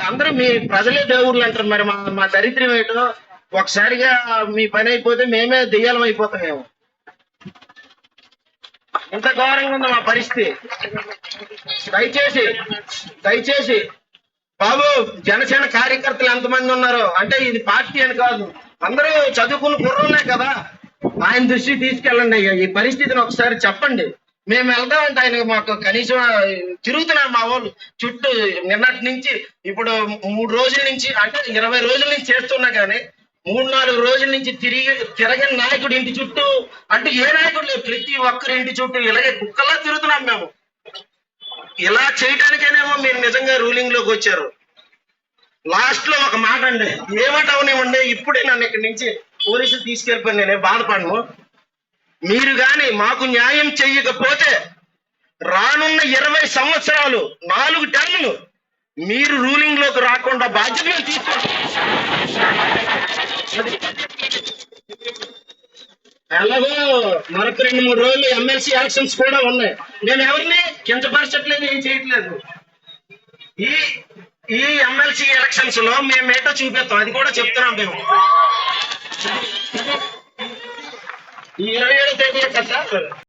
అందరూ మీ ప్రజలే దేవుళ్ళు అంటారు. మరి మా మా దరిద్రం ఏంటో ఒకసారిగా మీ పని అయిపోతే మేమే దెయ్యాలం అయిపోతాం. మేము ఇంత ఘోరంగా ఉంది మా పరిస్థితి. దయచేసి దయచేసి బాబు, జనసేన కార్యకర్తలు ఎంతమంది ఉన్నారు అంటే ఇది పార్టీ అని కాదు, అందరూ చదువుకున్న కుర్రోళ్ళే కదా, ఆయన దృష్టికి తీసుకెళ్ళండి. అయ్యా ఈ పరిస్థితిని ఒకసారి చెప్పండి. మేము వెళ్దామంటే ఆయన మాకు కనీసం తిరుగుతున్నారు మా వాళ్ళు చుట్టూ. నిన్నటి నుంచి ఇప్పుడు 3 రోజుల నుంచి అంటే 20 రోజుల నుంచి చేస్తున్నా కానీ 3-4 రోజుల నుంచి తిరగని నాయకుడు ఇంటి చుట్టూ అంటే ఏ నాయకుడు లేదు, ప్రతి ఒక్కరి ఇంటి చుట్టూ ఇలాగే కుక్కలా తిరుగుతున్నాం మేము. ఇలా చేయడానికేనేమో మీరు నిజంగా రూలింగ్ లోకి వచ్చారు. లాస్ట్ లో ఒక మాట అండి, ఏమంటావునేమండి, ఇప్పుడే నన్ను ఇక్కడి నుంచి పోలీసులు తీసుకెళ్ళిపోయి నేనే బాధపడను. మీరు గాని మాకు న్యాయం చెయ్యకపోతే రానున్న 20 సంవత్సరాలు 4 టర్ములు మీరు రూలింగ్ లోకి రాకుండా బాధ్యతలు తీసుకోండి. ఎలాగో మరొక 2-3 రోజులు ఎమ్మెల్సీ ఎలక్షన్స్ కూడా ఉన్నాయి. నేను ఎవరిని కించపరచట్లేదు, ఏం చేయట్లేదు. ఈ ఈ ఎమ్మెల్సీ ఎలక్షన్స్ లో మేమేటో చూపిస్తాం, అది కూడా చెప్తున్నాం. మేము ఈ 27వ తేదీ కదా సార్